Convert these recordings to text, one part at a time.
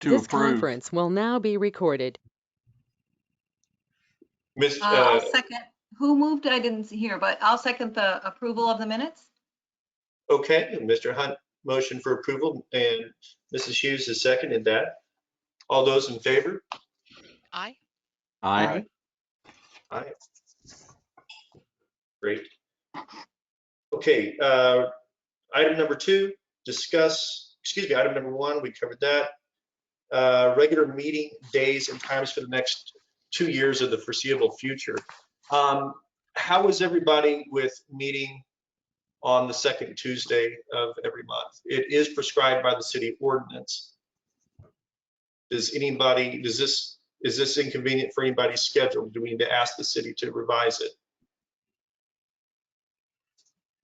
To This approve. conference will now be recorded. I'll second. Who moved? I didn't hear, but I'll second the approval of the minutes. Okay, Mr. Hunt motion for approval and Mrs. Hughes has seconded that. All those in favor? Aye. Aye. Aye. Great. Okay, item number two, item number one, we covered that. Regular meeting days and times for the next 2 years of the foreseeable future. How is everybody with meeting on the second Tuesday of every month? It is prescribed by the city ordinance. Is this inconvenient for anybody's schedule? Do we need to ask the city to revise it?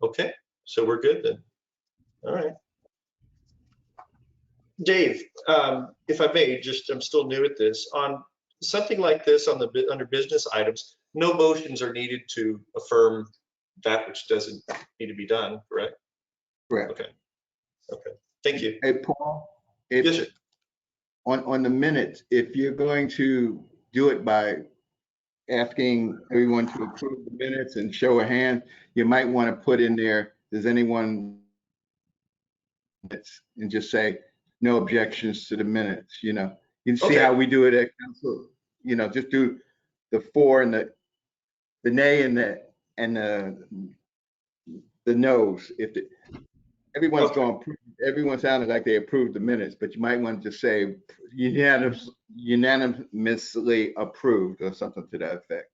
Okay, so we're good then. All right. Dave, if I may, I'm still new at this. On something like this under business items, no motions are needed to affirm that which doesn't need to be done, correct? Correct. Okay, thank you. Hey, Paul, Yes, sir. on the minutes, if you're going to do it by asking everyone to approve the minutes and show a hand, you might want to put in there, does anyone, and just say, no objections to the minutes, you know? You can see Okay. how we do it at council, you know, just do the for and the nay and the no's. If everyone's going, everyone sounded like they approved the minutes, but you might want to just say unanimously approved or something to that effect.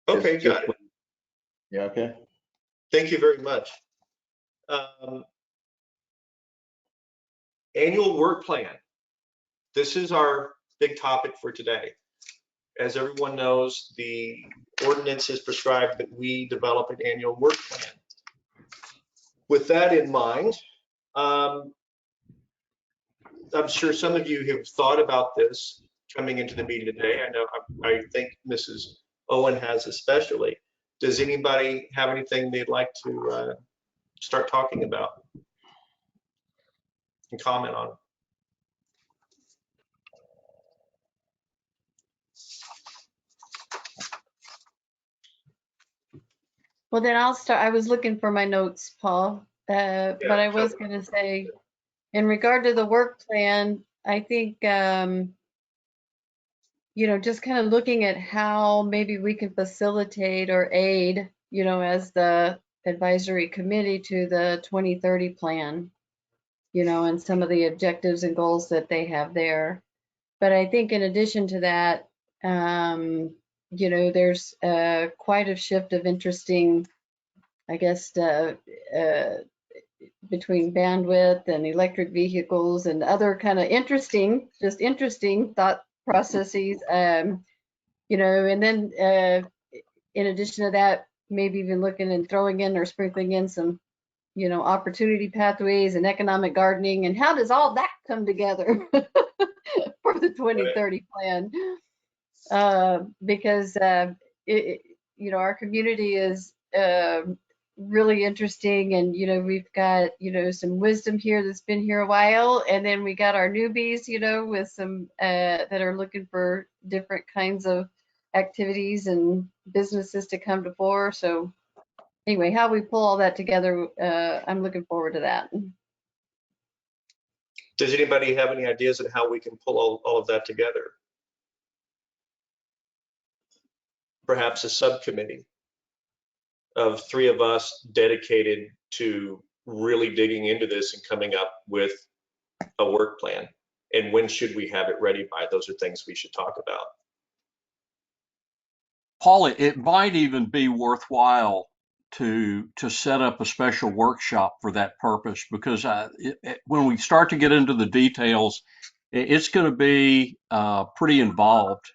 Okay, got it. Yeah, okay. Thank you very much. Annual work plan. This is our big topic for today. As everyone knows, the ordinance has prescribed that we develop an annual work plan. With that in mind, I'm sure some of you have thought about this coming into the meeting today. I think Mrs. Owen has especially. Does anybody have anything they'd like to start talking about and comment on? Well, then I'll start. I was looking for my notes, Paul, but I was going to say, in regard to the work plan, I think, just kind of looking at how maybe we can facilitate or aid, as the advisory committee to the 2030 plan, and some of the objectives and goals that they have there. But I think in addition to that, there's quite a shift of interesting, I guess, between bandwidth and electric vehicles and other kind of interesting thought processes, and then in addition to that, maybe even looking and throwing in or sprinkling in some, opportunity pathways and economic gardening, and how does all that come together for the 2030 plan? Because our community is really interesting, and we've got some wisdom here that's been here a while, and then we got our newbies with some that are looking for different kinds of activities and businesses to come to fore. So anyway, how we pull all that together, I'm looking forward to that. Does anybody have any ideas on how we can pull all of that together? Perhaps a subcommittee of 3 of us dedicated to really digging into this and coming up with a work plan. And when should we have it ready by? Those are things we should talk about. Paul, it might even be worthwhile to set up a special workshop for that purpose, because when we start to get into the details, it's going to be pretty involved,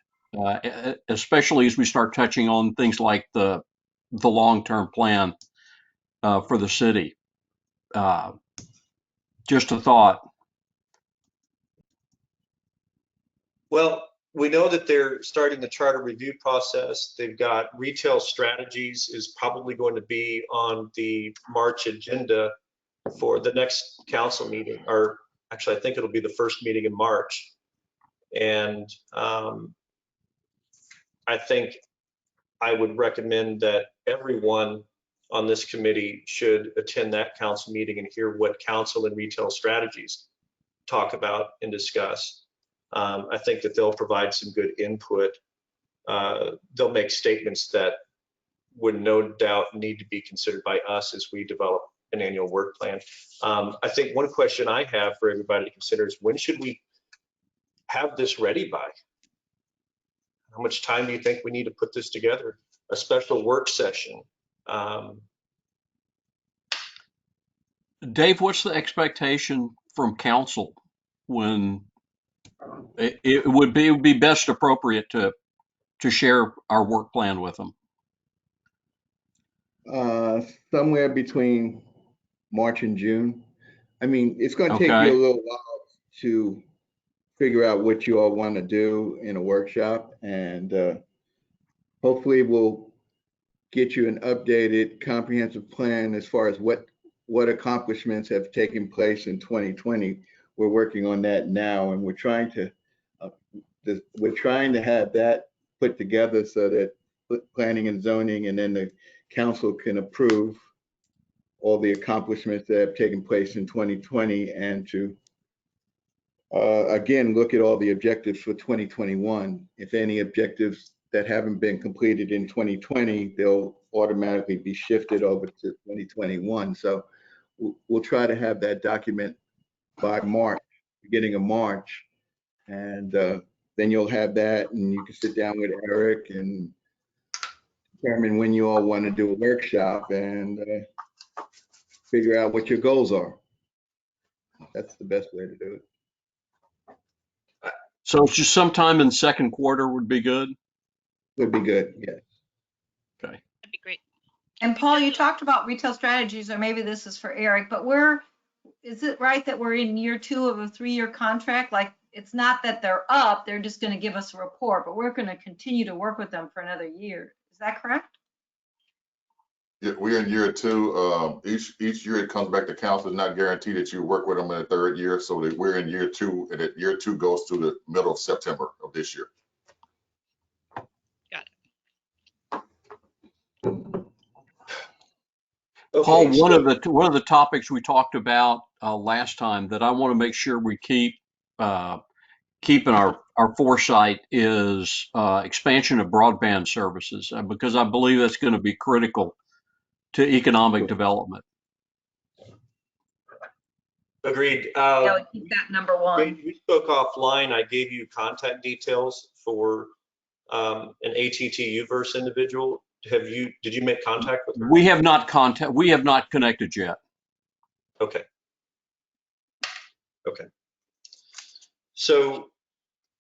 especially as we start touching on things like the long-term plan for the city. Just a thought. Well, we know that they're starting the charter review process. They've got retail strategies is probably going to be on the March agenda for the next council meeting, or actually I think it'll be the first meeting in March. And I think I would recommend that everyone on this committee should attend that council meeting and hear what council and retail strategies talk about and discuss. I think that they'll provide some good input. They'll make statements that would no doubt need to be considered by us as we develop an annual work plan. I think one question I have for everybody to consider is, when should we have this ready by? How much time do you think we need to put this together? A special work session? Dave, what's the expectation from council when it would be best appropriate to share our work plan with them? Somewhere between March and June. I mean, it's going to take Okay. you a little while to figure out what you all want to do in a workshop, and hopefully we'll get you an updated comprehensive plan as far as what accomplishments have taken place in 2020. We're working on that now, and we're trying to have that put together so that planning and zoning and then the council can approve all the accomplishments that have taken place in 2020, and to again look at all the objectives for 2021. If any objectives that haven't been completed in 2020, they'll automatically be shifted over to 2021. So we'll try to have that document by March, beginning of March, and then you'll have that, and you can sit down with Eric and determine when you all want to do a workshop and figure out what your goals are. That's the best way to do it. So it's just sometime in second quarter would be good. Would be good, yes. Okay. That'd be great. And Paul, you talked about retail strategies, or maybe this is for Eric, but is it right that we're in year 2 of a 3-year contract? Like, it's not that they're up, they're just going to give us a report, but we're going to continue to work with them for another year. Is that correct? Yeah, we're in year 2. Each year it comes back to council. It's not guaranteed that you work with them in the 3rd year. So that we're in year 2, and that year 2 goes to the middle of September of this year. Okay, Paul, one so- of the topics we talked about last time that I want to make sure we keep in our foresight is expansion of broadband services, because I believe that's going to be critical to economic development. Agreed. Yeah, we keep that number 1. We spoke offline. I gave you contact details for an ATT Uverse individual. Did you make contact with her? We have not connected yet. Okay. Okay. So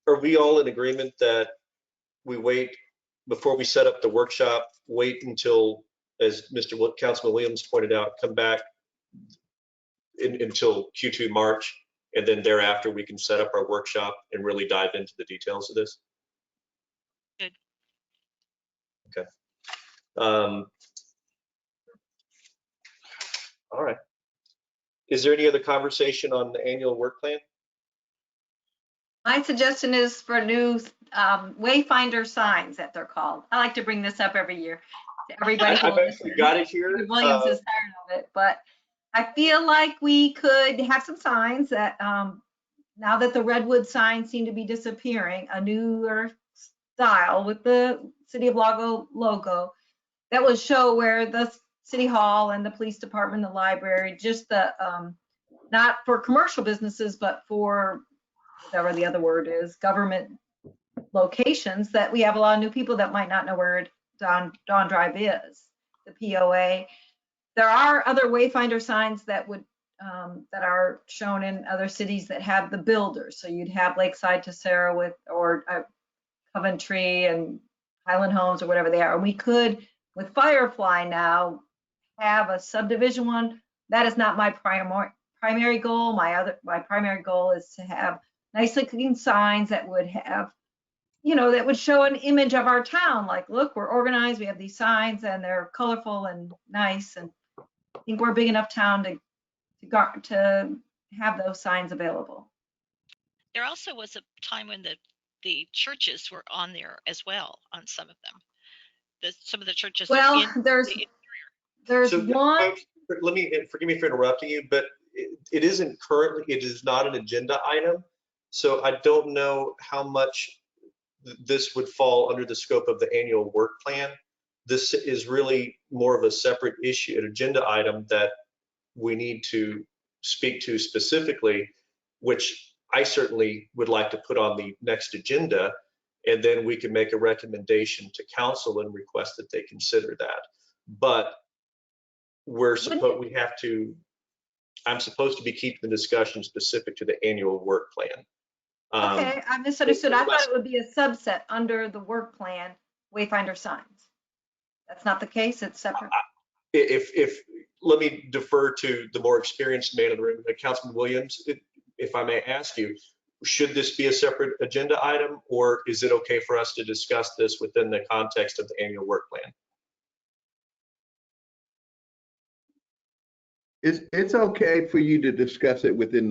are we all in agreement that we wait before we set up the workshop, wait until, as Councilman Williams pointed out, come back until Q2 March, and then thereafter we can set up our workshop and really dive into the details of this? Good. Okay. All right. Is there any other conversation on the annual work plan? My suggestion is for new wayfinder signs, that they're called. I like to bring this up every year to everybody. I've actually got it here. Williams is tired of it, but I feel like we could have some signs that now that the redwood signs seem to be disappearing, a newer style with the City of Lago logo that would show where the City Hall and the police department, the library, just the not for commercial businesses, but for whatever the other word is, government locations, that we have a lot of new people that might not know where Dawn Drive is, the POA. There are other wayfinder signs that would that are shown in other cities that have the builders. So you'd have Lakeside Tessera or Coventry and Highland Homes or whatever they are. And we could, with Firefly now, have a subdivision one. That is not my primary goal. My primary goal is to have nice looking signs that would have, that would show an image of our town. Like, look, we're organized. We have these signs and they're colorful and nice. And I think we're a big enough town to have those signs available. There also was a time when the churches were on there as well, on some of them. Some of the churches are Well, in there's So, one, folks, let me, forgive me for interrupting you, but it isn't currently, it is not an agenda item. So I don't know how much this would fall under the scope of the annual work plan. This is really more of a separate issue, an agenda item that we need to speak to specifically, which I certainly would like to put on the next agenda. And then we can make a recommendation to council and request that they consider that. But I'm supposed to be keeping the discussion specific to the annual work plan. okay, I misunderstood. I thought it would be a subset under the work plan, Wayfinder signs. That's not the case, it's separate. Let me defer to the more experienced man in the room, Councilman Williams, if I may ask you, should this be a separate agenda item, or is it okay for us to discuss this within the context of the annual work plan? It's okay for you to discuss it within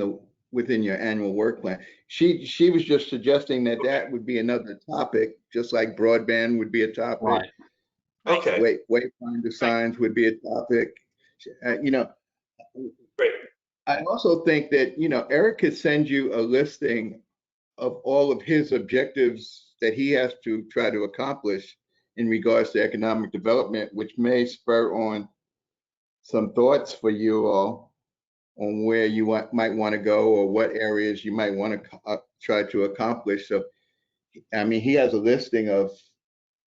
your annual work plan. She was just suggesting that that would be another topic, just like broadband would be a topic. Right. Okay, Wayfinder signs would be a topic. You know, great. I also think that, you know, Eric could send you a listing of all of his objectives that he has to try to accomplish in regards to economic development, which may spur on some thoughts for you all on where you might want to go or what areas you might want to try to accomplish. So, I mean, he has a listing of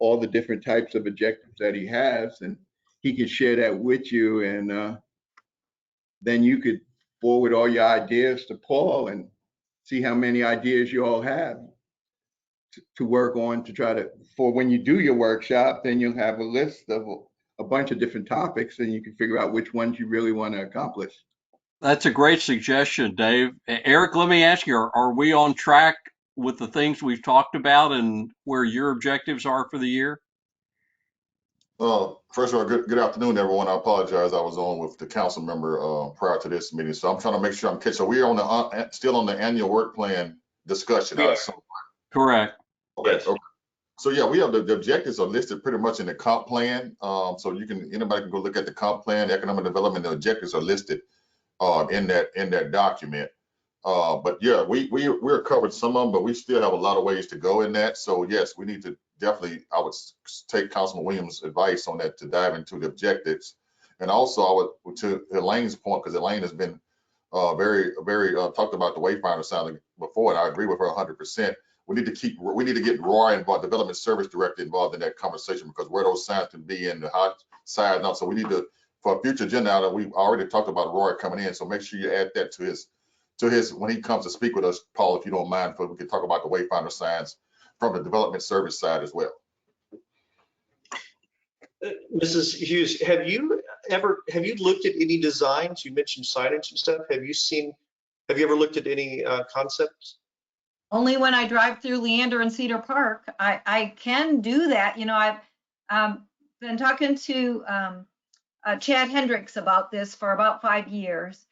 all the different types of objectives that he has, and he could share that with you, and then you could forward all your ideas to Paul and see how many ideas you all have to work on to try to, for when you do your workshop, then you'll have a list of a bunch of different topics and you can figure out which ones you really want to accomplish. That's a great suggestion, Dave. Eric, let me ask you, are we on track with the things we've talked about and where your objectives are for the year? First of all, good afternoon, everyone. I apologize. I was on with the council member prior to this meeting, so I'm trying to make sure I'm catching. So we're on the still on the annual work plan discussion. We are. Correct. Okay. Yes. Okay. So yeah, we have the objectives are listed pretty much in the comp plan. So anybody can go look at the comp plan, economic development. The objectives are listed in that document. But yeah, we're covered some of them, but we still have a lot of ways to go in that. So yes, we need to definitely, I would take Councilman Williams' advice on that to dive into the objectives. And also I would, to Elaine's point, because Elaine has been very talked about the Wayfinder sign before, and I agree with her 100%. We need to get Roy involved, Development Service Director involved in that conversation, because where those signs can be in the hot side now. So we need to, for a future agenda item, we've already talked about Roy coming in. So make sure you add that to his when he comes to speak with us, Paul, if you don't mind, we can talk about the Wayfinder signs from the Development Service side as well. Mrs. Hughes, have you looked at any designs? You mentioned signage and stuff. Have you ever looked at any concepts? Only when I drive through Leander and Cedar Park, I can do that. You know, I've been talking to Chad Hendricks about this for about 5 years.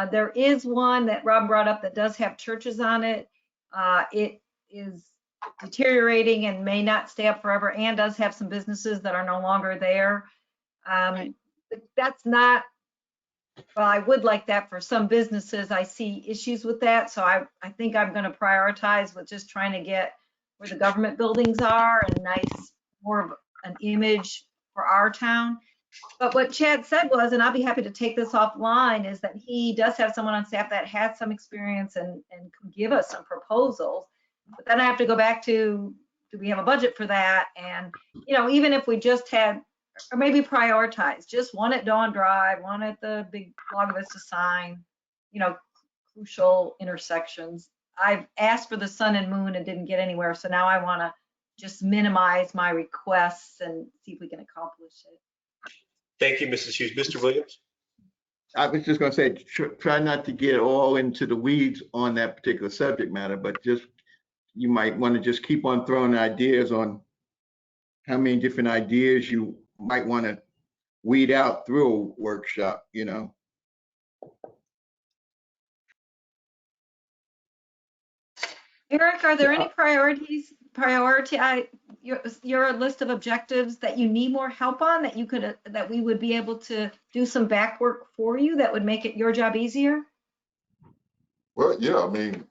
There is one that Rob brought up that does have churches on it. It is deteriorating and may not stay up forever, and does have some businesses that are no longer there. That's not, well, I would like that for some businesses. I see issues with that. So I think I'm going to prioritize with just trying to get where the government buildings are and nice, more of an image for our town. But what Chad said was, and I'll be happy to take this offline, is that he does have someone on staff that has some experience and can give us some proposals. But then I have to go back to, do we have a budget for that? And, you know, even if we just had, or maybe prioritize, just one at Dawn Drive, one at the big Log Vista sign, you know, crucial intersections. I've asked for the sun and moon and didn't get anywhere. So now I want to just minimize my requests and see if we can accomplish it. Thank you, Mrs. Hughes. Mr. Williams? I was just going to say, try not to get all into the weeds on that particular subject matter, but just, you might want to just keep on throwing ideas on how many different ideas you might want to weed out through a workshop, you know. Eric, are there Yeah. any your list of objectives that you need more help on that you could, that we would be able to do some back work for you that would make it your job easier? Well, yeah, I mean,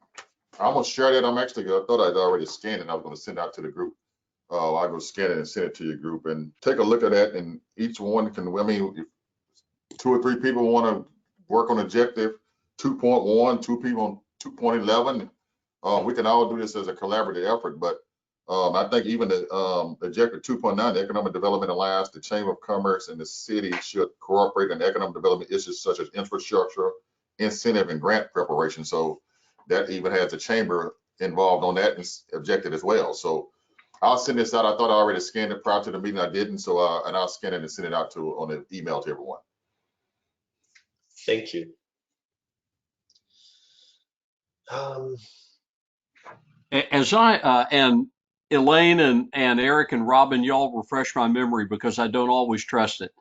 I'm gonna share that. I thought I'd already scanned it. I was gonna send out to the group. I'll go scan it and send it to your group and take a look at that. And each one can, I mean, if 2 or 3 people want to work on objective 2.1, 2 people on 2.11, we can all do this as a collaborative effort. But I think even the objective 2.9, the Economic Development Alliance, the Chamber of Commerce, and the city should cooperate in economic development issues such as infrastructure, incentive, and grant preparation. So that even has the chamber involved on that objective as well. So I'll send this out. I thought I already scanned it prior to the meeting. I didn't. So and I'll scan it and send it out on an email to everyone. Thank you. As and Elaine and Eric and Robin, y'all refresh my memory because I don't always trust it.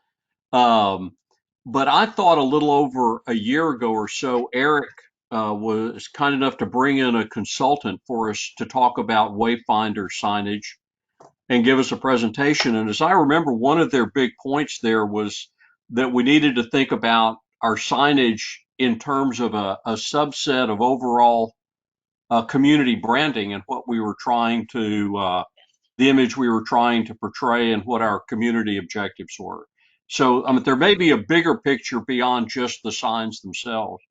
But I thought a little over a year ago or so, Eric was kind enough to bring in a consultant for us to talk about Wayfinder signage and give us a presentation. And as I remember, one of their big points there was that we needed to think about our signage in terms of a subset of overall community branding and what we were trying to, the image we were trying to portray and what our community objectives were. So, I mean, there may be a bigger picture beyond just the signs themselves.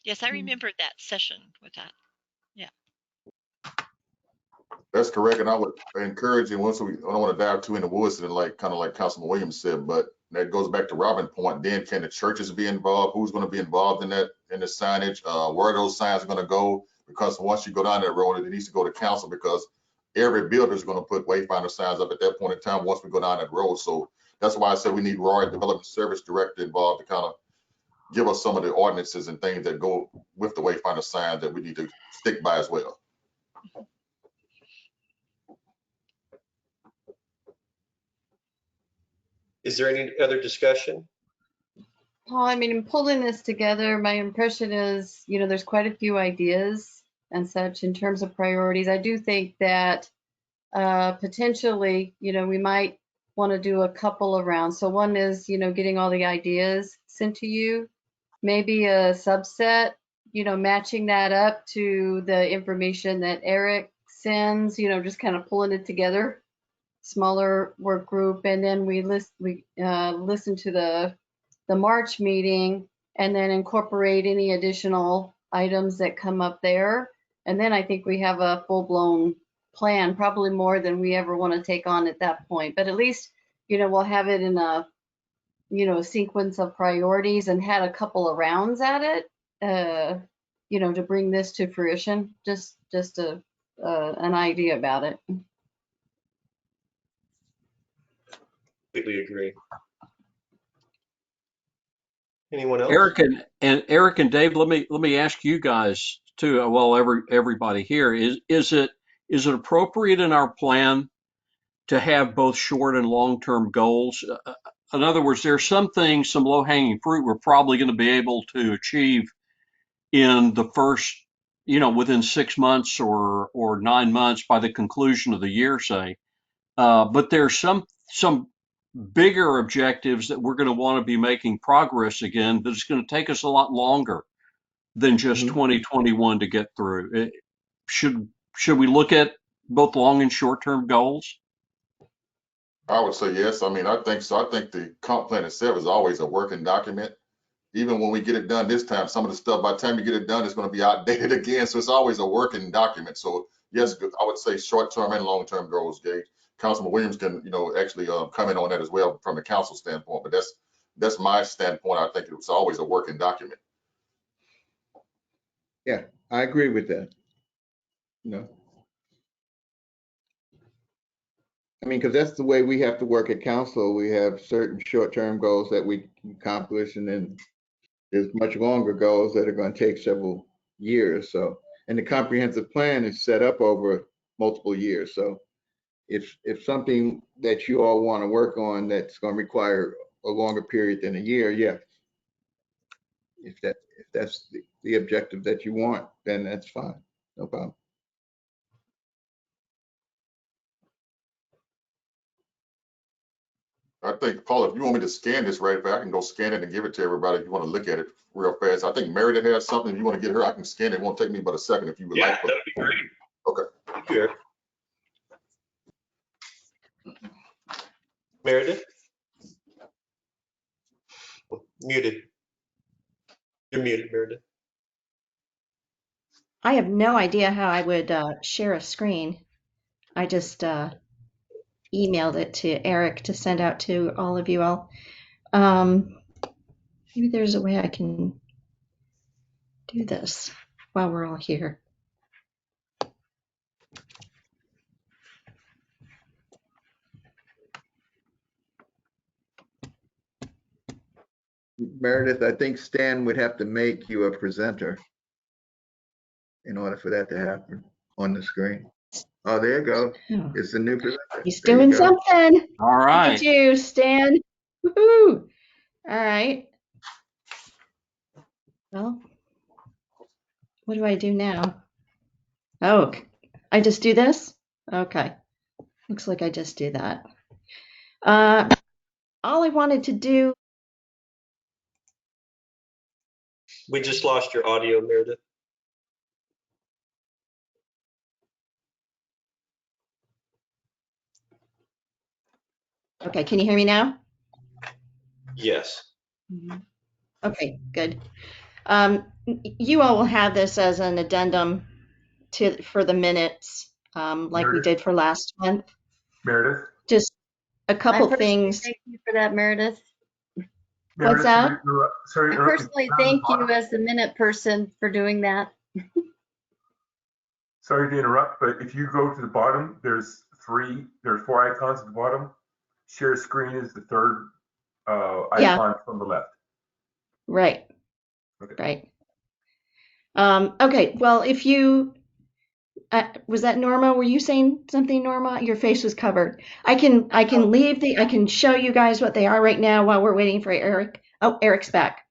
Yes, I remembered that session with that. That's correct. And I would encourage you, once I don't want to dive too in the woods and kind of like Councilman Williams said, but that goes back to Robin's point. Then can the churches be involved? Who's going to be involved in that, in the signage? Where those signs are going to go? Because once you go down that road, it needs to go to council because every builder is going to put Wayfinder signs up at that point in time once we go down that road. So that's why I said we need Roy Development Service Director involved to kind of give us some of the ordinances and things that go with the Wayfinder sign that we need to stick by as well. Is there any other discussion? Paul, I mean, in pulling this together, my impression is, there's quite a few ideas and such in terms of priorities. I do think that potentially, we might want to do a couple of rounds. So one is, getting all the ideas sent to you, maybe a subset, matching that up to the information that Eric sends, just kind of pulling it together, smaller work group. And then we listen to the March meeting and then incorporate any additional items that come up there. And then I think we have a full-blown plan, probably more than we ever want to take on at that point. But at least, we'll have it in a, sequence of priorities and had a couple of rounds at it, to bring this to fruition. Just an idea about it. Completely agree. Anyone else? Eric and Dave, let me ask you guys too. Well, everybody here, is it appropriate in our plan to have both short and long-term goals? In other words, there's some things, some low-hanging fruit we're probably going to be able to achieve in the first, within 6 months or 9 months by the conclusion of the year, say. But there's some bigger objectives that we're going to want to be making progress again, but it's going to take us a lot longer than just 2021 to get through. Should we look at both long and short-term goals? I would say yes. I mean, I think so. I think the comp plan itself is always a working document. Even when we get it done this time, some of the stuff, by the time you get it done, it's going to be outdated again. So it's always a working document. So yes, I would say short-term and long-term goals, Gage. Councilman Williams can, actually comment on that as well from the council standpoint. But that's my standpoint. I think it was always a working document. Yeah, I agree with that. I mean, because that's the way we have to work at council. We have certain short-term goals that we accomplish, and then there's much longer goals that are going to take several years. So, and the comprehensive plan is set up over multiple years. So if something that you all want to work on that's going to require a longer period than a year, yeah. If that's the objective that you want, then that's fine. No problem. I think, Paul, if you want me to scan this right back, I can go scan it and give it to everybody if you want to look at it real fast. I think Meredith has something. If you want to get her, I can scan it. It won't take me but a second if you would Yeah, like. that'd be great. Okay. Thank you, Eric. Meredith? Muted. You're muted, Meredith. I have no idea how I would share a screen. I just emailed it to Eric to send out to all of you all. Maybe there's a way I can do this while we're all here. Meredith, I think Stan would have to make you a presenter in order for that to happen on the screen. Oh, there you go. Oh, It's the new presenter. he's There you doing go. something. All Look right. at you, Stan. Woohoo! All right. Well, what do I do now? Oh, I just do this? Okay. Looks like I just do that. All I wanted to do. We just lost your audio, Meredith. Okay, can you hear me now? Yes. Okay, good. You all will have this as an addendum for the minutes, like we Meredith? did for last month. Meredith? Just a I couple personally things. thank you for that, Meredith. What's that? Sorry, I personally thank you as the minute person for doing that. Sorry to interrupt, but if you go to the bottom, there's 4 icons at the bottom. Share screen is the third Yeah. icon from the left. Right. Okay. Right. Okay, well, if you, was that Norma? Were you saying something, Norma? Your face was covered. I can I can show you guys what they are right now while we're waiting for Eric. Oh, Eric's back.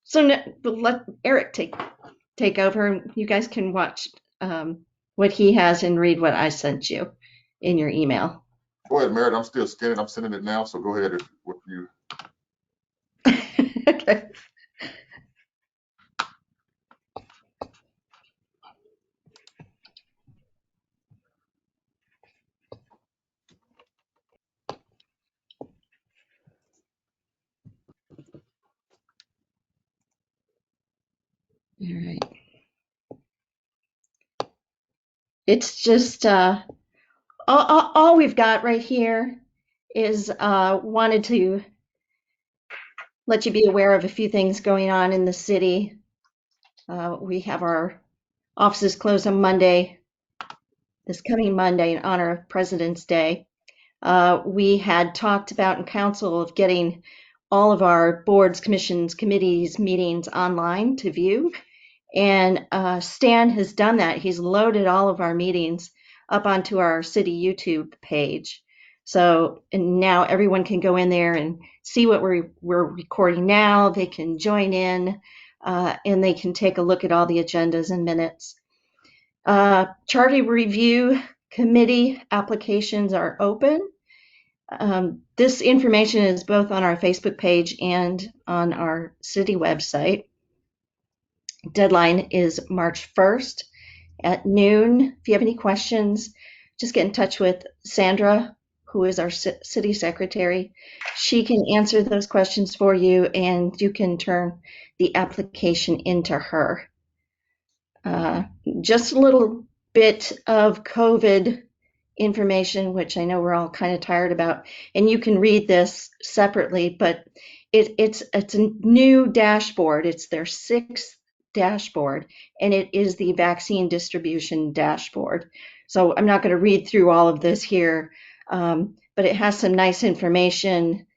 So let Eric take over, and you guys can watch what he has and read what I sent you in your email. Go ahead, Meredith. I'm still scanning. I'm sending it now. So go ahead with you. Okay. All right. It's just all we've got right here is wanted to let you be aware of a few things going on in the city. We have our offices closed on Monday, this coming Monday, in honor of President's Day. We had talked about in council of getting all of our boards, commissions, committees, meetings online to view. And Stan has done that. He's loaded all of our meetings up onto our city YouTube page. So and now everyone can go in there and see what we're recording now. They can join in and they can take a look at all the agendas and minutes. Charter Review Committee applications are open. This information is both on our Facebook page and on our city website. Deadline is March 1st at noon. If you have any questions, just get in touch with Sandra, who is our city secretary. She can answer those questions for you, and you can turn the application into her. Just a little bit of COVID information, which I know we're all kind of tired about, and you can read this separately, but it's a new dashboard. It's their 6th dashboard, and it is the vaccine distribution dashboard. So I'm not going to read through all of this here, but it has some nice information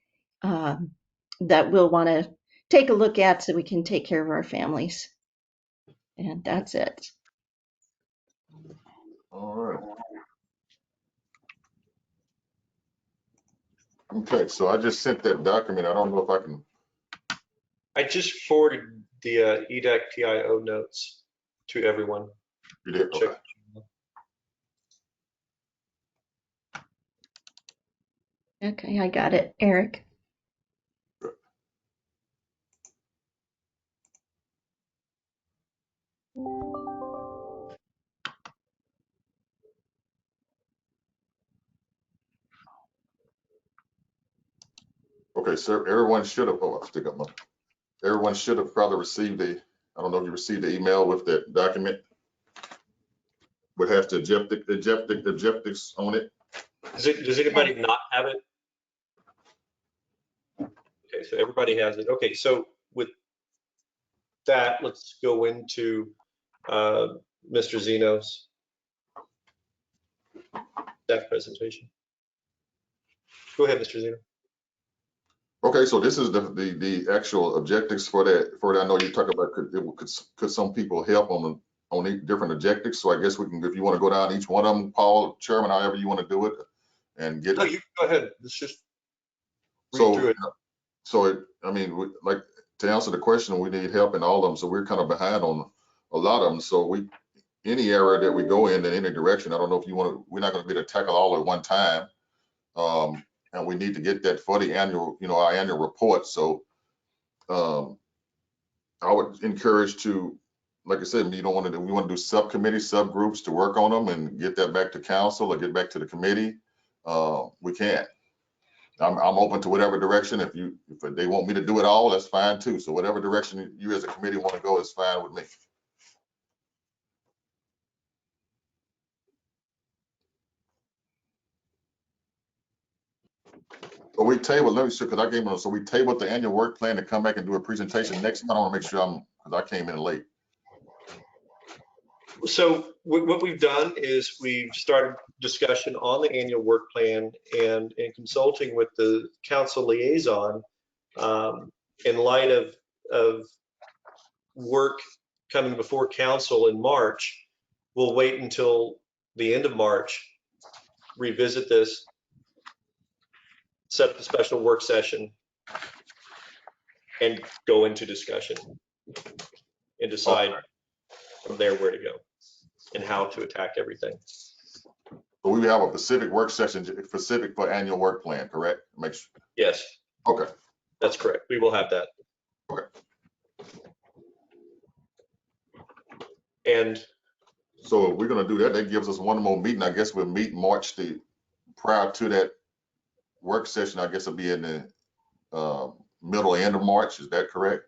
that we'll want to take a look at so we can take care of our families. And that's it. All right. Okay, so I just sent that document. I don't know if I can. I just forwarded the EDAC PIO notes to everyone. You did? Check. Okay. Okay, I got it, Eric. Okay, sir, everyone should have, oh, I'll stick up my, everyone should have probably received the, I don't know if you received the email with that document. Would have the objectives on it. Does anybody not have it? Okay, so everybody has it. Okay, so with that, let's go into Mr. Zeno's staff presentation. Go ahead, Mr. Zeno. Okay, so this is the actual objectives for that. I know you talked about could some people help on the different objectives. So I guess we can, if you want to go down each one of them, Paul, Chairman, however you want to do it, and get. No, you go ahead. Let's just read through it. So I mean, like to answer the question, we need help in all of them. So we're kind of behind on a lot of them. So any area that we go in any direction, I don't know if you want to. We're not going to be able to tackle all at one time. And we need to get that for the annual, our annual report. So I would encourage to, like I said, we want to do subcommittees, subgroups to work on them and get that back to council or get back to the committee. We can. I'm open to whatever direction. If they want me to do it all, that's fine too. So whatever direction you as a committee want to go is fine with me. But we tabled, let me see, because I gave them, so we tabled the annual work plan to come back and do a presentation next time. I want to make sure because I came in late. So what we've done is we've started discussion on the annual work plan and consulting with the council liaison in light of work coming before council in March. We'll wait until the end of March, revisit this, set up a special work session, and go into discussion and decide from there where to go and how to attack everything. But we have a specific work session specific for annual work plan, correct? Make sure. Yes. Okay. That's correct. We will have that. Okay. And so if we're going to do that, that gives us one more meeting. I guess we'll meet March prior to that work session. I guess it'll be in the middle end of March. Is that correct?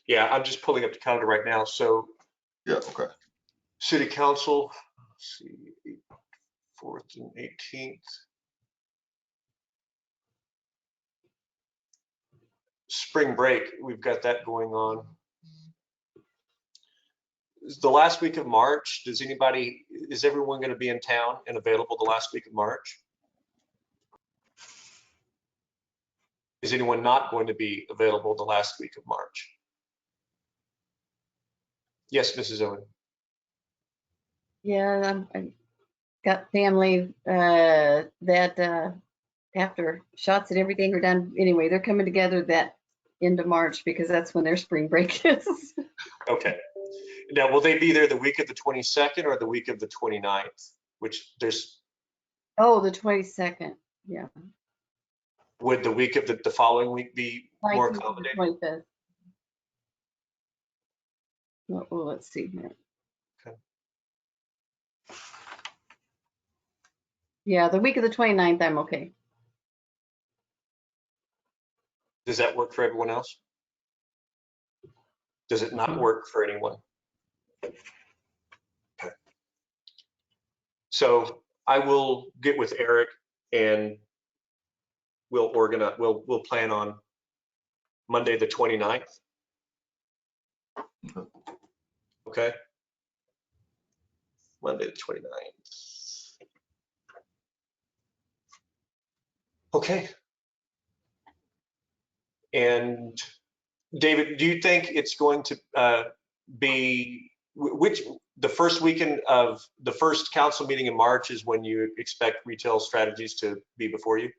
Yeah, I'm just pulling up the calendar right now. So yeah, okay. City Council, let's see, 4th and 18th. Spring break, we've got that going on. The last week of March, is everyone going to be in town and available the last week of March? Is anyone not going to be available the last week of March? Yes, Mrs. Owen. Yeah, I've got family that after shots and everything are done, anyway, they're coming together that end of March because that's when their spring break is. Okay. Now, will they be there the week of the 22nd or the week of the 29th? Which there's. Oh, the 22nd. Yeah. Would the week of the following week be more accommodating? 25th. Well, let's see here. Okay. Yeah, the week of the 29th, I'm okay. Does that work for everyone else? Does it not work for anyone? Okay. So I will get with Eric and we'll organize, we'll plan on Monday the 29th. Okay. Monday the 29th. Okay. And David, do you think it's going to be the first weekend of the first council meeting in March is when you expect retail strategies to be before you?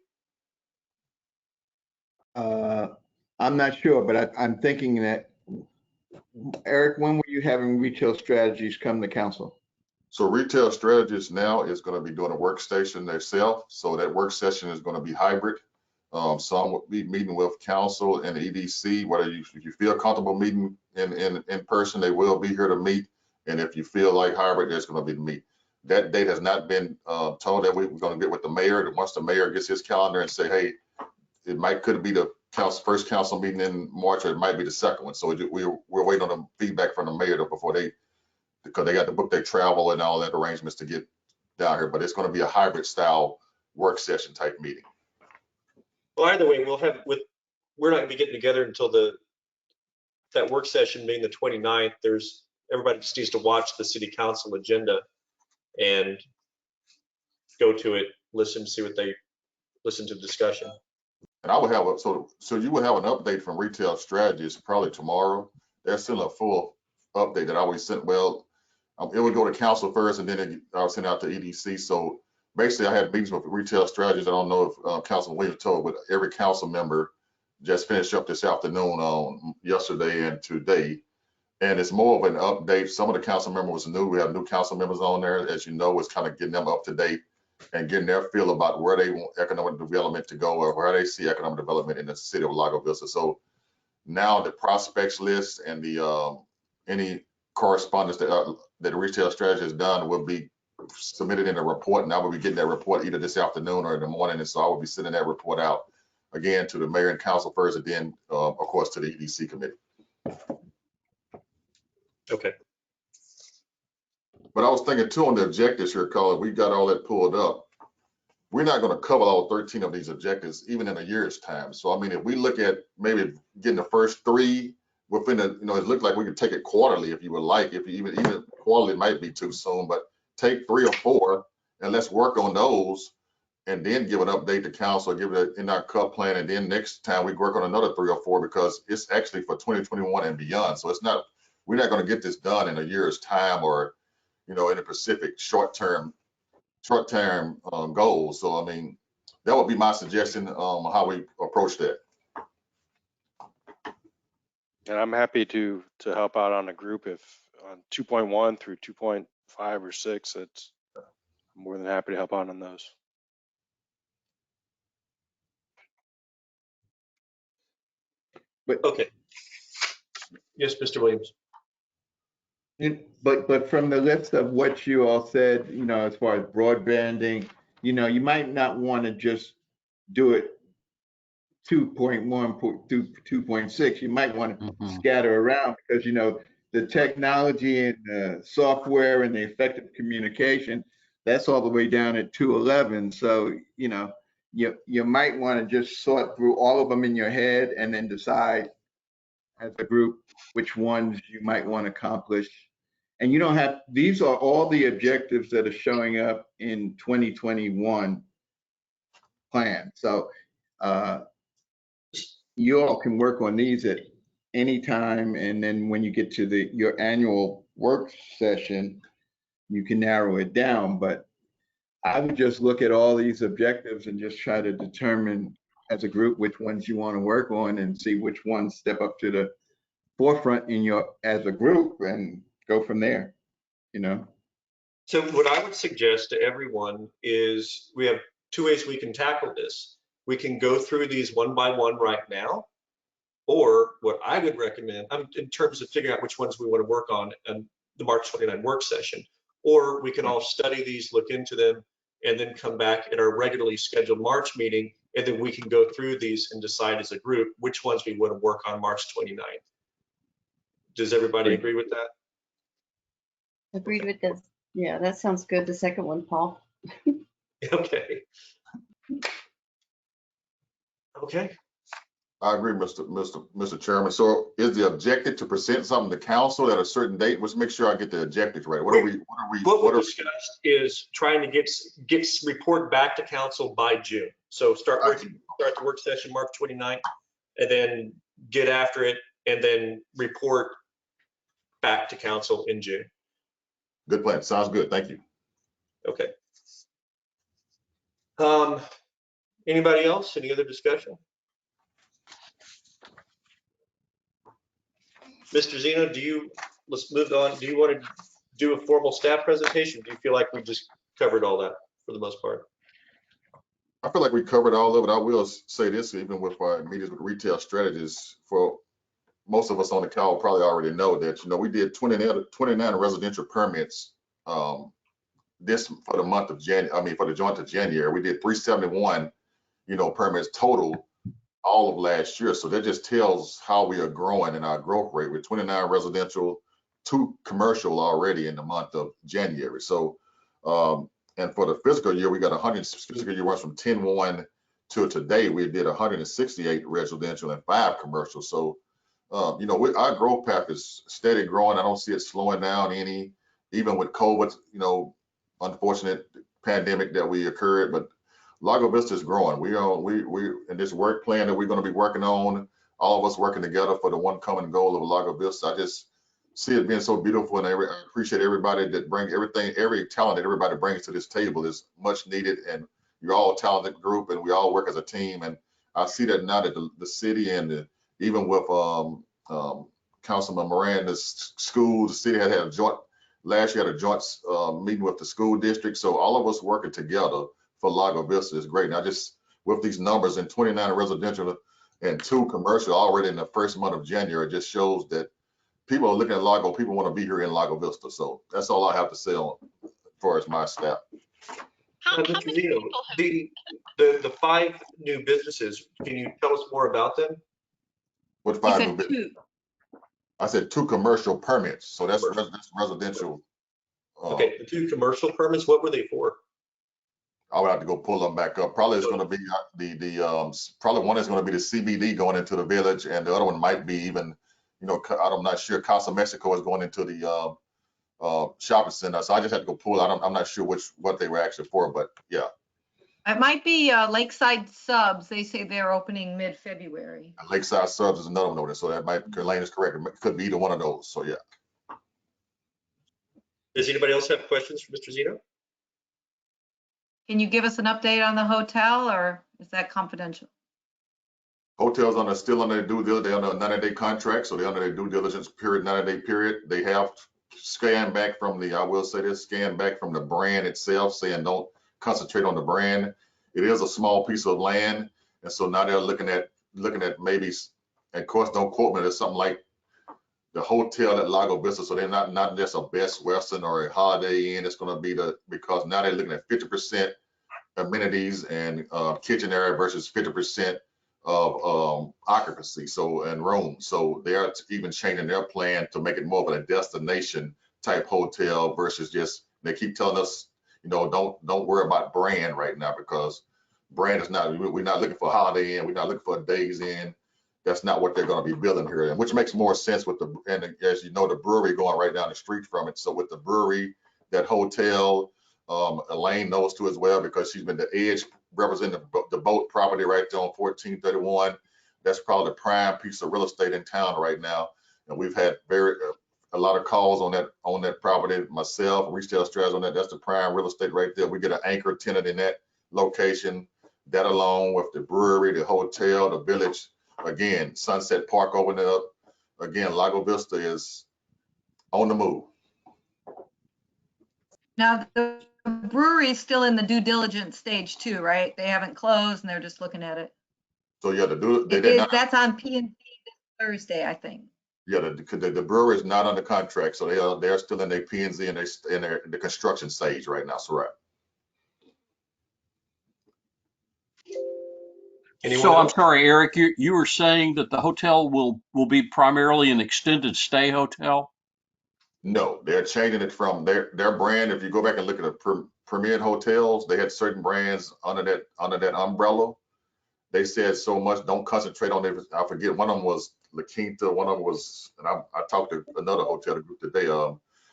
I'm not sure, but I'm thinking that Eric, when were you having retail strategies come to council? So retail strategists now is going to be doing a workstation themselves. So that work session is going to be hybrid. Some will be meeting with council and the EDC. Whether if you feel comfortable meeting in person, they will be here to meet. And if you feel like hybrid, there's going to be the meet. That date has not been told that we're going to get with the mayor. Once the mayor gets his calendar and say, hey, could be the first council meeting in March, or it might be the second one. So we're waiting on the feedback from the mayor because they got to book their travel and all that arrangements to get down here. But it's going to be a hybrid style work session type meeting. Well, either way, we're not gonna be getting together until that work session being the 29th. Everybody just needs to watch the city council agenda and go to it, listen to the discussion. And I will have so you will have an update from retail strategists probably tomorrow. They're still a full update that I always sent. Well, it would go to council first, and then I would send out to EDC. So basically, I had meetings with retail strategists. I don't know if Councilman Williams told, but every council member just finished up this afternoon on yesterday and today. And it's more of an update. Some of the council members was new. We have new council members on there, as you know, it's kind of getting them up to date and getting their feel about where they want economic development to go, or where they see economic development in the city of Lago Vista. So now the prospects list and the any correspondence that the retail strategy has done will be submitted in a report, and I will be getting that report either this afternoon or in the morning. And so I will be sending that report out again to the mayor and council first, and then of course to the EDC committee. Okay. But I was thinking too on the objectives here, Colin, we got all that pulled up. We're not going to cover all 13 of these objectives even in a year's time. So, I mean, if we look at maybe getting the first 3 within the, it looked like we could take it quarterly if you would like. If you even quarterly might be too soon, but take 3 or 4 and let's work on those and then give an update to council, give it in our CUP plan. And then next time we work on another 3 or 4 because it's actually for 2021 and beyond. So it's not, we're not going to get this done in a year's time or, in a specific short-term goals. So, I mean, that would be my suggestion on how we approach that. And I'm happy to help out on a group if on 2.1 through 2.5 or 6, I'm more than happy to help out on those. Okay. Yes, Mr. Williams. But from the list of what you all said, as far as broadbanding, you might not want to just do it 2.1 through 2.6. You might want to scatter around because, the technology and the software and the effective communication, that's all the way down at 211. So, you might want to just sort through all of them in your head and then decide as a group which ones you might want to accomplish. And you don't have, these are all the objectives that are showing up in 2021 plan. So you all can work on these at any time. And then when you get to your annual work session, you can narrow it down. But I would just look at all these objectives and just try to determine as a group which ones you want to work on and see which ones step up to the forefront as a group and go from there, So what I would suggest to everyone is we have 2 ways we can tackle this. We can go through these one by one right now, or what I would recommend in terms of figuring out which ones we want to work on in the March 29 work session, or we can all study these, look into them, and then come back at our regularly scheduled March meeting, and then we can go through these and decide as a group which ones we want to work on March 29th. Does everybody agree with that? Agreed with this. Yeah, that sounds good. The second one, Paul. Okay. Okay. I agree, Mr. Chairman. So is the objective to present something to council at a certain date? Let's make sure I get the objectives right. What we discussed is trying to get report back to council by June. So start the work session March 29th, and then get after it, and then report back to council in June. Good plan. Sounds good. Thank you. Okay. Anybody else? Any other discussion? Mr. Zeno, let's move on. Do you want to do a formal staff presentation? Do you feel like we just covered all that for the most part? I feel like we covered all of it. I will say this, even with our meetings with retail strategists, for most of us on the call probably already know that, we did 29 residential permits this for the month of January, for the joint of January. We did 371, permits total all of last year. So that just tells how we are growing in our growth rate with 29 residential, 2 commercial already in the month of January. So, and for the fiscal year, we got 100, fiscal year runs from 10/1 to today, we did 168 residential and 5 commercial. So, our growth path is steady growing. I don't see it slowing down any, even with COVID, unfortunate pandemic that we occurred, but Lago Vista is growing. We in this work plan that we're going to be working on, all of us working together for the one common goal of Lago Vista. I just see it being so beautiful, and I appreciate everybody that bring every talent that everybody brings to this table is much needed, and you're all a talented group, and we all work as a team. And I see that now that the city and even with Councilman Miranda's school, the city had a joint, last year had a joint meeting with the school district. So all of us working together for Lago Vista is great. Now, just with these numbers and 29 residential and 2 commercial already in the first month of January, it just shows that people are looking at Lago, people want to be here in Lago Vista. So that's all I have to say on as far as my staff. How Mr. many Zeno, people have, the 5 new businesses, can you tell us more about them? What He 5 new said business? 2. I said 2 commercial permits. So that's residential. Okay, the 2 commercial permits, what were they for? I would have to go pull them back up. Probably it's going to be probably one is going to be the CBD going into the village, and the other one might be even, I'm not sure. Casa Mexico is going into the shopping center. So I just had to go pull. I'm not sure what they were actually for, but yeah. It might be Lakeside Subs. They say they're opening mid-February. Lakeside Subs is another one over there. So that might, Elaine is correct. It could be either one of those. So yeah. Does anybody else have questions for Mr. Zeno? Can you give us an update on the hotel, or is that confidential? Hotels still under their due diligence. They're under a 90-day contract, so they're under their due diligence period, 90-day period. They have scanned back from the brand itself, saying don't concentrate on the brand. It is a small piece of land, and so now they're looking at maybe, and of course, don't quote me, there's something like the hotel at Lago Vista, so they're not just a Best Western or a Holiday Inn. It's going to be because now they're looking at 50% amenities and kitchen area versus 50% of occupancy, and room. So they are even changing their plan to make it more of a destination type hotel versus just, they keep telling us, don't worry about brand right now, because brand is not, we're not looking for a Holiday Inn, we're not looking for a Days Inn. That's not what they're going to be building here, and which makes more sense with and as you know, the brewery going right down the street from it. So with the brewery, that hotel, Elaine knows too as well, because she's been the edge representing the boat property right there on 1431. That's probably the prime piece of real estate in town right now, and we've had a lot of calls on that property. Myself, retail strategy on that. That's the prime real estate right there. We get an anchor tenant in that location. That along with the brewery, the hotel, the village. Again, Sunset Park opening up. Again, Lago Vista is on the move. Now, the brewery is still in the due diligence stage too, right? They haven't closed and they're just looking at it. So yeah, That's on P&Z this Thursday, I think. Yeah, the brewery is not under contract, so they're still in their P&Z and they're in the construction stage right now. So right. So I'm sorry, Eric, you were saying that the hotel will be primarily an extended stay hotel? No, they're changing it from their brand. If you go back and look at the Premier hotels, they had certain brands under that umbrella. They said so much, don't concentrate on it. I forget, one of them was La Quinta, one of them was, and I talked to another hotel group today.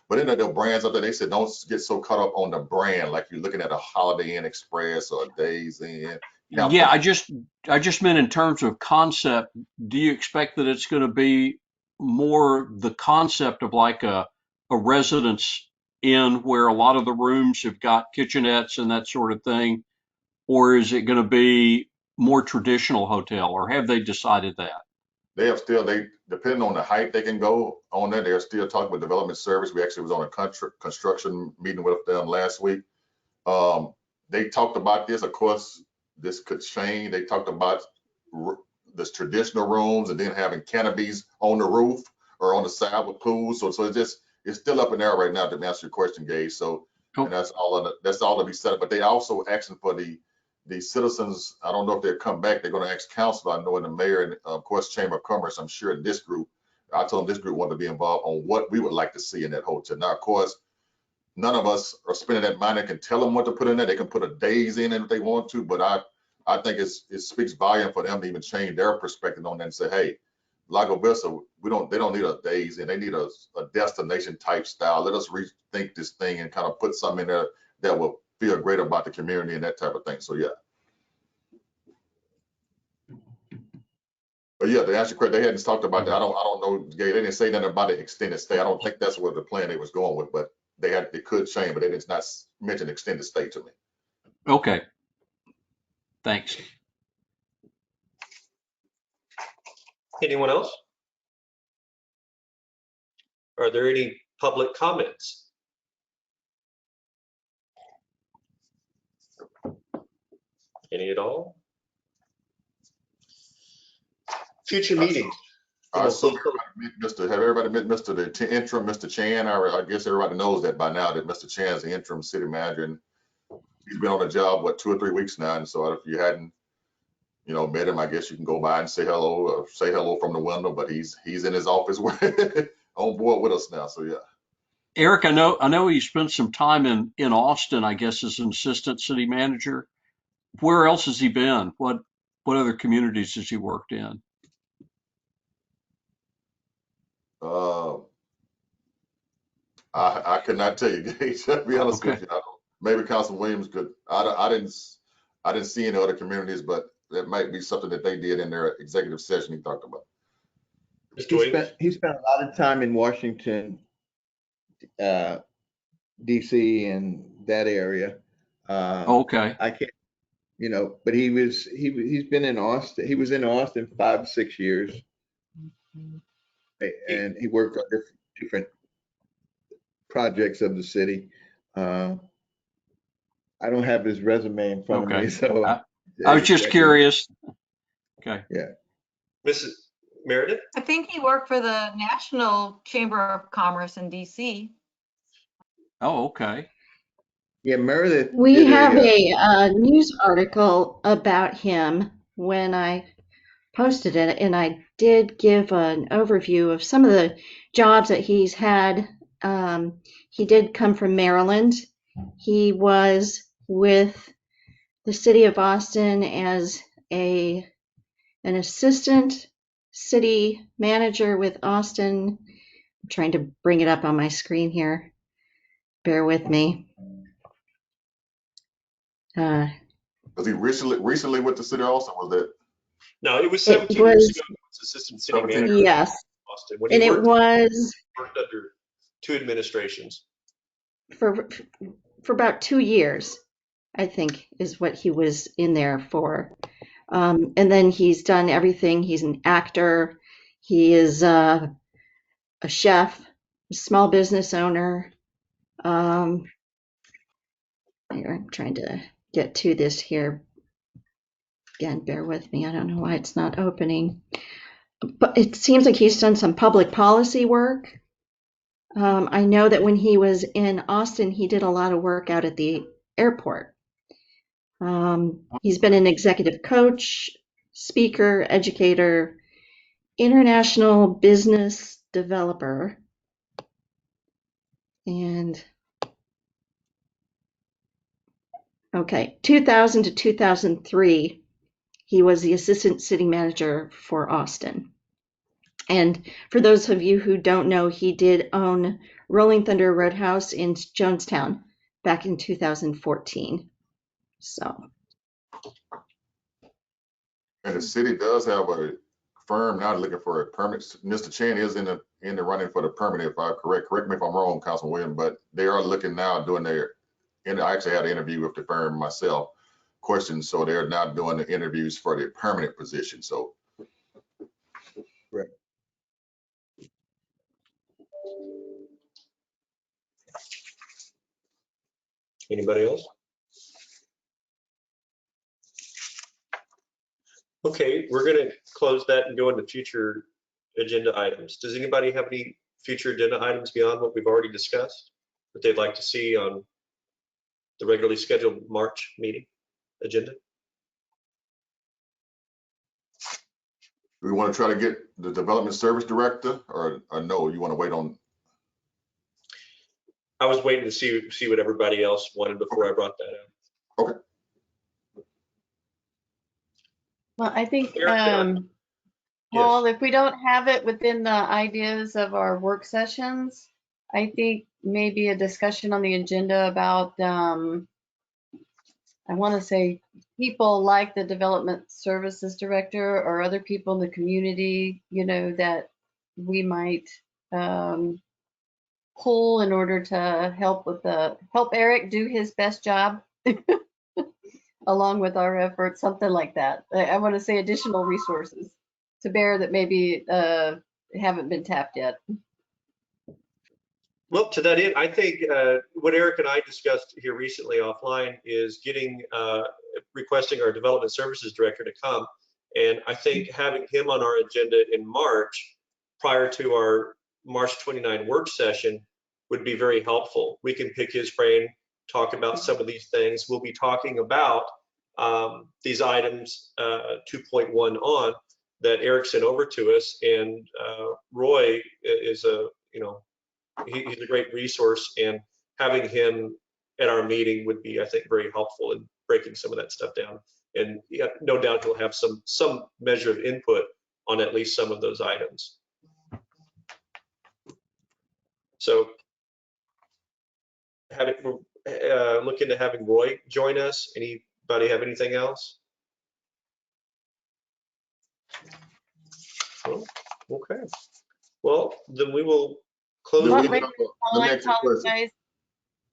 But in the brands up there, they said don't get so caught up on the brand, like you're looking at a Holiday Inn Express or a Days Inn. Yeah, I just meant in terms of concept. Do you expect that it's going to be more the concept of like a residence inn where a lot of the rooms have got kitchenettes and that sort of thing, or is it going to be more traditional hotel, or have they decided that? they have still, depending on the height they can go on that, they're still talking with development service. We actually was on a construction meeting with them last week. They talked about this. Of course, this could change. They talked about this traditional rooms and then having canopies on the roof or on the side with pools. So it's still up in there right now to answer your question, Gage. So, and that's all to be set up. But they also asking for the citizens. I don't know if they'll come back. They're going to ask council. I know in the mayor and of course Chamber of Commerce. I'm sure in this group, I told them this group wanted to be involved on what we would like to see in that hotel. Now, of course, none of us are spending that money. Can tell them what to put in there. They can put a days in it if they want to. But I think it speaks volume for them to even change their perspective on that and say, hey, Lago Vista, they don't need a days in. They need a destination type style. Let us rethink this thing and kind of put something in there that will feel great about the community and that type of thing. So yeah. But yeah, to answer your question, they hadn't talked about that. I don't know, Gay. They didn't say nothing about the extended stay. I don't think that's what the plan they was going with, but it could change, but they did not mention extended stay to me. Okay. Thanks. Anyone else? Are there any public comments? Any at all? Future meetings. So have everybody met Mr. the interim, Mr. Chan? I guess everybody knows that by now that Mr. Chan is the interim city manager, and he's been on the job, what, 2 or 3 weeks now. And so if you hadn't, met him, I guess you can go by and say hello, or say hello from the window, but he's in his office on board with us now. So yeah. Eric, I know he spent some time in Austin, I guess, as an assistant city manager. Where else has he been? What other communities has he worked in? I could not tell you, Gage, to be honest with you. Maybe Councilman Williams could. I didn't see any other communities, but that might be something that they did in their executive session he talked about. He spent a lot of time in Washington, DC and that area. Okay. I can't, but he's been in Austin. He was in Austin 5 or 6 years, and he worked on different projects of the city. I don't have his resume in front of me, so I was just curious. Okay. Yeah. Mrs. Meredith? I think he worked for the National Chamber of Commerce in DC. Oh, okay. Yeah, Meredith. We have a news article about him when I posted it, and I did give an overview of some of the jobs that he's had. He did come from Maryland. He was with the city of Austin as an assistant city manager with Austin. I'm trying to bring it up on my screen here. Bear with me. Was he recently with the city also? Was that? No, it was 17 years ago. He was assistant city manager. Yes. Austin. When And he it was worked under 2 administrations. for about 2 years, I think, is what he was in there for. And then he's done everything. He's an actor. He is a chef, a small business owner. I'm trying to get to this here. Again, bear with me. I don't know why it's not opening. But it seems like he's done some public policy work. I know that when he was in Austin, he did a lot of work out at the airport. He's been an executive coach, speaker, educator, international business developer, and 2000 to 2003, he was the assistant city manager for Austin. And for those of you who don't know, he did own Rolling Thunder Roadhouse in Jonestown back in 2014. So. And the city does have a firm now looking for a permit. Mr. Chan is in the running for the permit, if I'm correct. Correct me if I'm wrong, Councilman Williams, but they are looking now doing I actually had an interview with the firm myself, questions. So they're now doing the interviews for the permanent position. So. Anybody else? Okay, we're going to close that and go into future agenda items. Does anybody have any future agenda items beyond what we've already discussed that they'd like to see on the regularly scheduled March meeting agenda? We want to try to get the development service director, or no, you want to wait on? I was waiting to see what everybody else wanted before I brought that up. Okay. Well, I think, Erica, Paul, if we don't have it within the ideas of our work sessions, I think maybe a discussion on the agenda about, I want to say people like the development services director or other people in the community, you know, that we might pull in order to help Eric do his best job along with our efforts, something like that. I want to say additional resources to bear that maybe haven't been tapped yet. Well, to that end, I think what Eric and I discussed here recently offline is requesting our development services director to come. And I think having him on our agenda in March, prior to our March 29 work session, would be very helpful. We can pick his brain, talk about some of these things. We'll be talking about these items 2.1 on that Eric sent over to us. And Roy is he's a great resource, and having him at our meeting would be, I think, very helpful in breaking some of that stuff down. And yeah, no doubt he'll have some measure of input on at least some of those items. So look into having Roy join us. Anybody have anything else? Oh, okay. Well, then we will close. Well, wait, Paul, I apologize.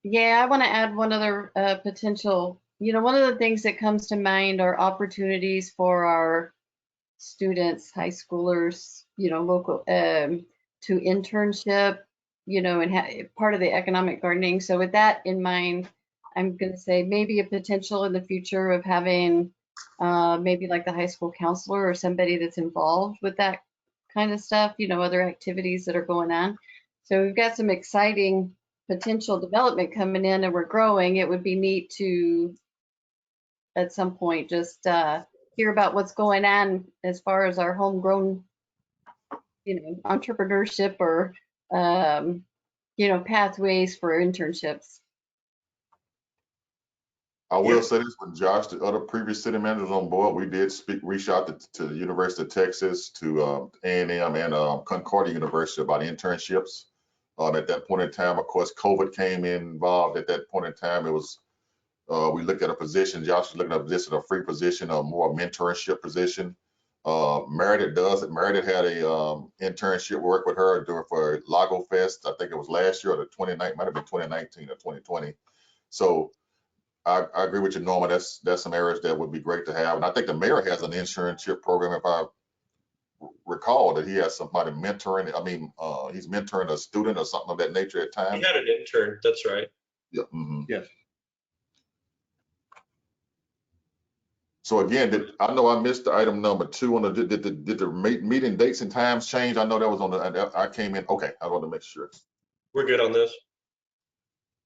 Yeah, I want to add one other potential. You know, one of the things that comes to mind are opportunities for our students, high schoolers, you know, local to internship, you know, and part of the economic gardening. So with that in mind, I'm going to say maybe a potential in the future of having maybe like the high school counselor or somebody that's involved with that kind of stuff, you know, other activities that are going on. So we've got some exciting potential development coming in and we're growing. It would be neat to, at some point, just hear about what's going on as far as our homegrown, you know, entrepreneurship or, you know, pathways for internships. I will say this, when Josh, the other previous city managers on board, we did reach out to the University of Texas, to A&M and Concordia University about internships. At that point in time, of course, COVID came involved. At that point in time, it was, we looked at a position, Josh was looking at a position, a free position, a more mentorship position. Meredith does it. Meredith had a internship work with her for Lago Fest. I think it was last year or the 29th, might have been 2019 or 2020. So I agree with you, Norma. That's some areas that would be great to have. And I think the mayor has an internship program, if I recall, that he has somebody mentoring. I mean, he's mentoring a student or something of that nature at times. He had an intern, that's right. Yeah. Mm-hmm. Yes. So again, I know I missed the item number 2 on the, did the meeting dates and times change? I know that was on the, I came in, okay, I want to make sure. We're good on this.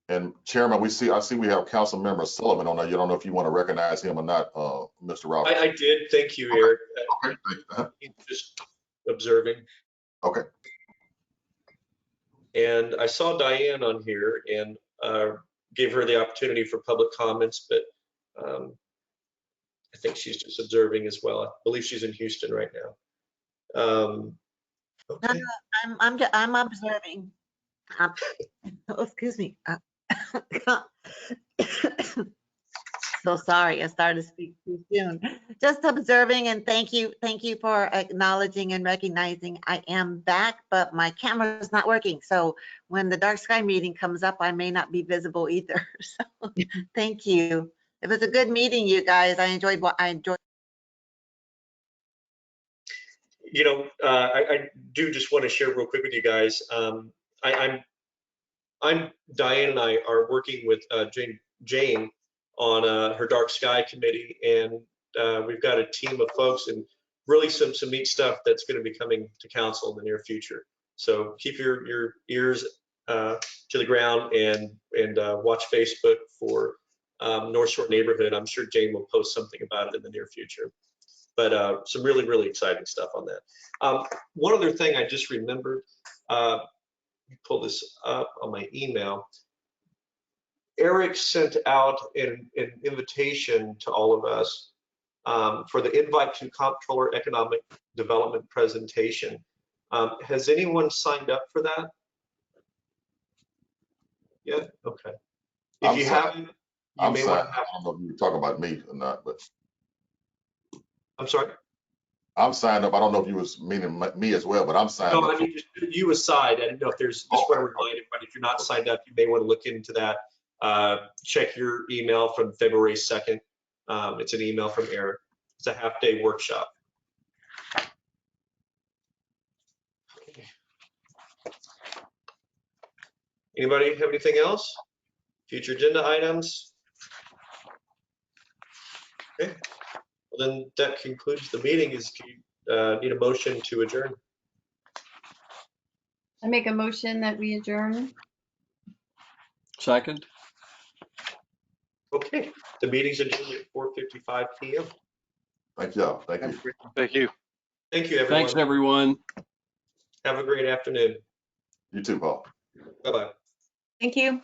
And Chairman, I see we have Council Member Sullivan on there. You don't know if you want to recognize him or not, Mr. Roberts. I did, thank you, Eric. Okay. Okay. He's just observing. Okay. And I saw Diane on here and gave her the opportunity for public comments, but I think she's just observing as well. I believe she's in Houston right now. Okay. No, I'm observing. Oh, excuse me. So sorry, I started to speak too soon. Just observing, and thank you for acknowledging and recognizing I am back, but my camera is not working. So when the dark sky meeting comes up, I may not be visible either. So thank you. It was a good meeting, you guys. I enjoyed what I enjoyed. You know, I do just want to share real quick with you guys. I'm Diane and I are working with Jane on her Dark Sky Committee, and we've got a team of folks and really some neat stuff that's going to be coming to council in the near future. So keep your ears to the ground and watch Facebook for North Shore Neighborhood. I'm sure Jane will post something about it in the near future. But some really, really exciting stuff on that. One other thing I just remembered, pull this up on my email. Eric sent out an invitation to all of us for the invite to Comptroller Economic Development presentation. Has anyone signed up for that? Yeah, okay. If you haven't, you may want to have. I don't know if you were talking about me or not, but. I'm sorry? I'm signed up. I don't know if you was meaning me as well, but I'm signed up. No, I mean, just you aside. I didn't know if there's, just want to remind everybody, if you're not signed up, you may want to look into that. Check your email from February 2nd. It's an email from Eric. It's a half-day workshop. Okay. Anybody have anything else? Future agenda items? Okay. Well, then that concludes the meeting. Need a motion to adjourn? I make a motion that we adjourn. Second. Okay, the meeting's adjourned at 4:55 p.m. Thank y'all. Thank you. Thank you. Thank you, everyone. Thanks, everyone. Have a great afternoon. You too, Paul. Bye-bye. Thank you.